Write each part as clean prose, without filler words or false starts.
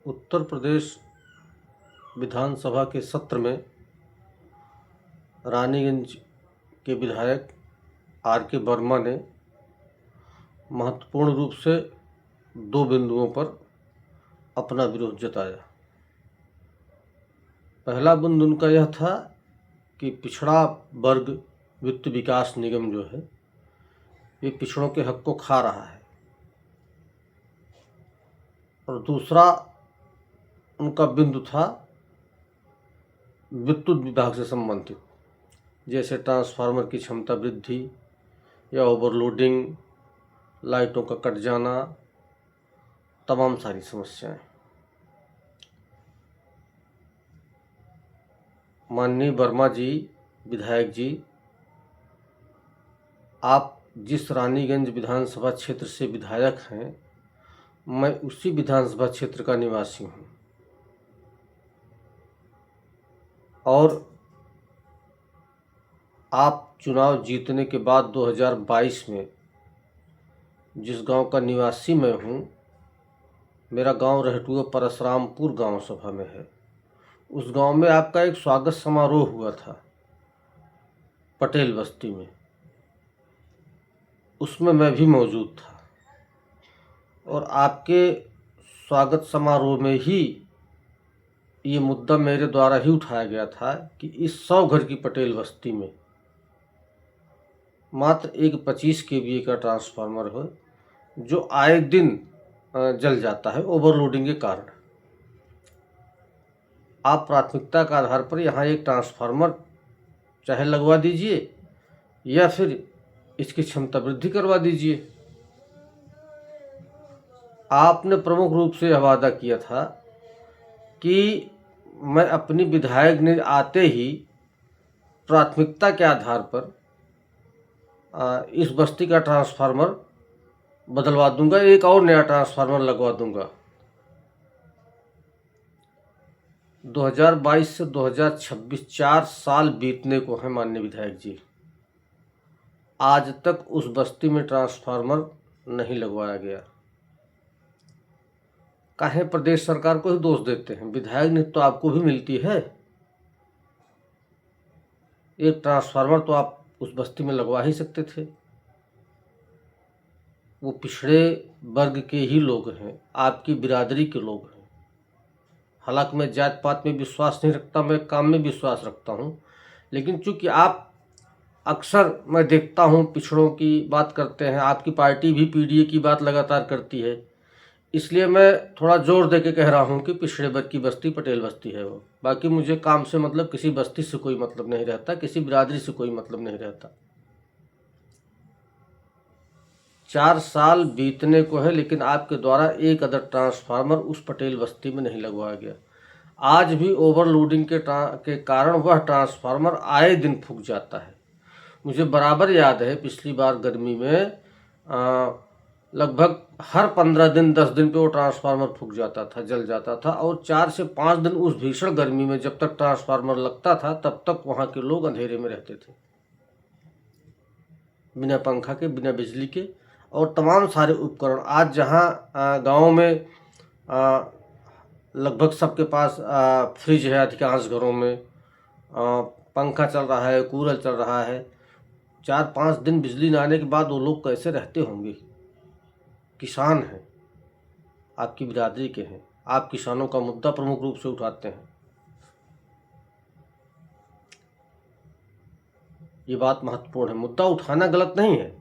उत्तर प्रदेश विधानसभा के सत्र में रानीगंज के विधायक आर के वर्मा ने महत्वपूर्ण रूप से दो बिंदुओं पर अपना विरोध जताया। पहला बिंदु उनका यह था कि पिछड़ा वर्ग वित्त विकास निगम जो है ये पिछड़ों के हक को खा रहा है, और दूसरा उनका बिंदु था विद्युत विभाग से संबंधित, जैसे ट्रांसफार्मर की क्षमता वृद्धि या ओवरलोडिंग, लाइटों का कट जाना, तमाम सारी समस्याएं। माननीय वर्मा जी, विधायक जी, आप जिस रानीगंज विधानसभा क्षेत्र से विधायक हैं, मैं उसी विधानसभा क्षेत्र का निवासी हूं, और आप चुनाव जीतने के बाद 2022 में जिस गांव का निवासी मैं हूं, मेरा गांव रहटुआ परशुरामपुर गांव सभा में है, उस गांव में आपका एक स्वागत समारोह हुआ था पटेल बस्ती में। उसमें मैं भी मौजूद था, और आपके स्वागत समारोह में ही ये मुद्दा मेरे द्वारा ही उठाया गया था कि इस 100 घर की पटेल बस्ती में मात्र एक 25 kVA का ट्रांसफार्मर हो जो आए दिन जल जाता है ओवरलोडिंग के कारण। आप प्राथमिकता के आधार पर यहाँ एक ट्रांसफार्मर चाहे लगवा दीजिए या फिर इसकी क्षमता वृद्धि करवा दीजिए। आपने प्रमुख रूप से यह वादा किया था कि मैं अपनी विधायक ने आते ही प्राथमिकता के आधार पर इस बस्ती का ट्रांसफार्मर बदलवा दूंगा, एक और नया ट्रांसफार्मर लगवा दूंगा। 2022 से 2026 4 साल बीतने को हैं माननीय विधायक जी, आज तक उस बस्ती में ट्रांसफार्मर नहीं लगवाया गया। काहे प्रदेश सरकार को ही दोष देते हैं? विधायक नीति तो आपको भी मिलती है, एक ट्रांसफार्मर तो आप उस बस्ती में लगवा ही सकते थे। वो पिछड़े वर्ग के ही लोग हैं, आपकी बिरादरी के लोग हैं। हालांकि मैं जात पात में विश्वास नहीं रखता, मैं काम में विश्वास रखता हूँ, लेकिन चूंकि आप अक्सर मैं देखता हूँ पिछड़ों की बात करते हैं, आपकी पार्टी भी पीडीए की बात लगातार करती है, इसलिए मैं थोड़ा जोर दे के कह रहा हूँ कि पिछड़े वर्ग की बस्ती पटेल बस्ती है वो। बाकी मुझे काम से मतलब किसी बस्ती से कोई मतलब नहीं रहता, किसी बिरादरी से कोई मतलब नहीं रहता। 4 साल बीतने को है, लेकिन आपके द्वारा एक अदर ट्रांसफार्मर उस पटेल बस्ती में नहीं लगवाया गया। आज भी ओवरलोडिंग के कारण वह ट्रांसफार्मर आए दिन फूक जाता है। मुझे बराबर याद है पिछली बार गर्मी में लगभग हर 15 दिन 10 दिन पे वो ट्रांसफार्मर फूक जाता था, जल जाता था, और 4 से 5 दिन उस भीषण गर्मी में जब तक ट्रांसफार्मर लगता था तब तक वहाँ के लोग अंधेरे में रहते थे, बिना पंखा के, बिना बिजली के, और तमाम सारे उपकरण। आज जहाँ गाँव में लगभग सबके पास फ्रिज है, अधिकांश घरों में पंखा चल रहा है, कूलर चल रहा है, 4-5 दिन बिजली न आने के बाद वो लोग कैसे रहते होंगे? किसान हैं, आपकी बिरादरी के हैं, आप किसानों का मुद्दा प्रमुख रूप से उठाते हैं। ये बात महत्वपूर्ण है। मुद्दा उठाना गलत नहीं है,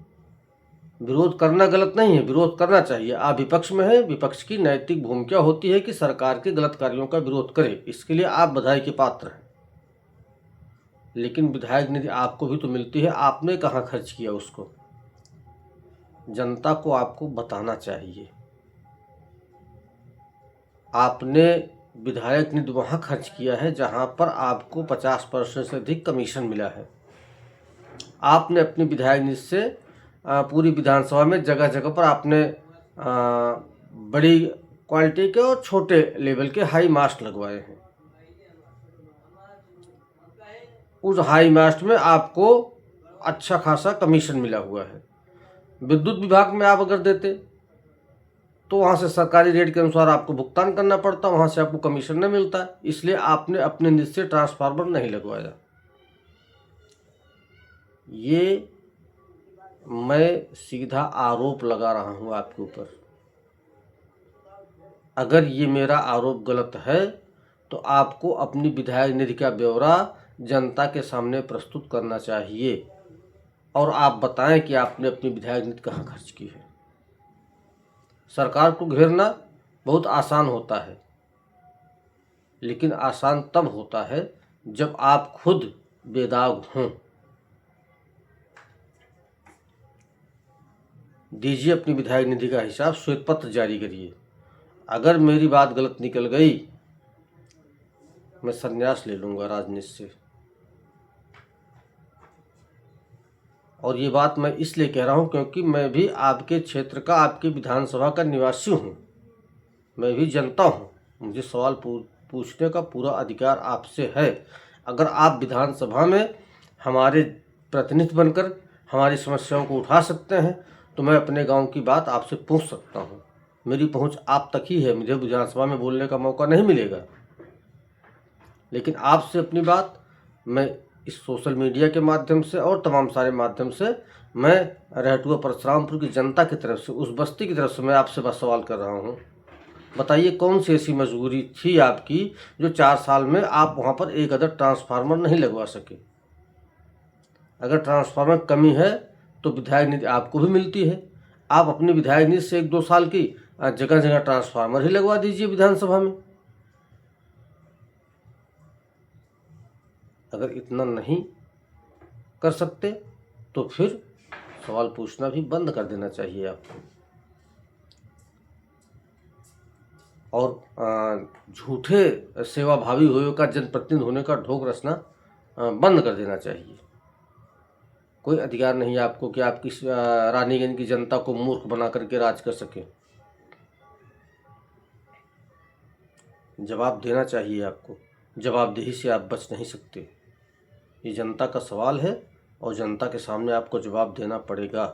विरोध करना गलत नहीं है, विरोध करना चाहिए। आप विपक्ष में है, विपक्ष की नैतिक भूमिका होती है कि सरकार के गलत कार्यों का विरोध करे, इसके लिए आप बधाई के पात्र हैं। लेकिन विधायक निधि आपको भी तो मिलती है, आपने कहाँ खर्च किया उसको? जनता को आपको बताना चाहिए। आपने विधायक निधि वहाँ खर्च किया है जहाँ पर आपको 50% से अधिक कमीशन मिला है। आपने अपनी विधायक निधि से पूरी विधानसभा में जगह जगह पर आपने बड़ी क्वालिटी के और छोटे लेवल के हाई मास्ट लगवाए हैं। उस हाई मास्ट में आपको अच्छा खासा कमीशन मिला हुआ है। विद्युत विभाग में आप अगर देते तो वहाँ से सरकारी रेट के अनुसार आपको भुगतान करना पड़ता, वहाँ से आपको कमीशन नहीं मिलता, इसलिए आपने अपने निज से ट्रांसफार्मर नहीं लगवाया। ये मैं सीधा आरोप लगा रहा हूँ आपके ऊपर। अगर ये मेरा आरोप गलत है तो आपको अपनी विधायक निधि का ब्यौरा जनता के सामने प्रस्तुत करना चाहिए और आप बताएं कि आपने अपनी विधायक निधि कहाँ खर्च की है। सरकार को घेरना बहुत आसान होता है, लेकिन आसान तब होता है जब आप खुद बेदाग हों। दीजिए अपनी विधायक निधि का हिसाब, श्वेत पत्र जारी करिए। अगर मेरी बात गलत निकल गई, मैं संन्यास ले लूँगा राजनीति से। और ये बात मैं इसलिए कह रहा हूँ क्योंकि मैं भी आपके क्षेत्र का, आपकी विधानसभा का निवासी हूँ, मैं भी जनता हूँ। मुझे सवाल पूछने का पूरा अधिकार आपसे है। अगर आप विधानसभा में हमारे प्रतिनिधि बनकर हमारी समस्याओं को उठा सकते हैं तो मैं अपने गांव की बात आपसे पूछ सकता हूं। मेरी पहुंच आप तक ही है, मुझे विधानसभा में बोलने का मौका नहीं मिलेगा, लेकिन आपसे अपनी बात मैं इस सोशल मीडिया के माध्यम से और तमाम सारे माध्यम से मैं रहटुआ परशुरामपुर की जनता की तरफ से, उस बस्ती की तरफ से मैं आपसे बस सवाल कर रहा हूँ। बताइए कौन सी ऐसी मजबूरी थी आपकी जो 4 साल में आप वहाँ पर एक अदर ट्रांसफार्मर नहीं लगवा सके। अगर ट्रांसफार्मर कमी है तो विधायक निधि आपको भी मिलती है, आप अपनी विधायक निधि से 1-2 साल की जगह जगह ट्रांसफार्मर ही लगवा दीजिए विधानसभा में। अगर इतना नहीं कर सकते तो फिर सवाल पूछना भी बंद कर देना चाहिए आपको, और झूठे सेवाभावी होने का, जनप्रतिनिधि होने का ढोंग रचना बंद कर देना चाहिए। कोई अधिकार नहीं आपको कि आप किस रानीगंज की जनता को मूर्ख बना करके राज कर सके। जवाब देना चाहिए आपको, जवाबदेही से आप बच नहीं सकते। ये जनता का सवाल है और जनता के सामने आपको जवाब देना पड़ेगा।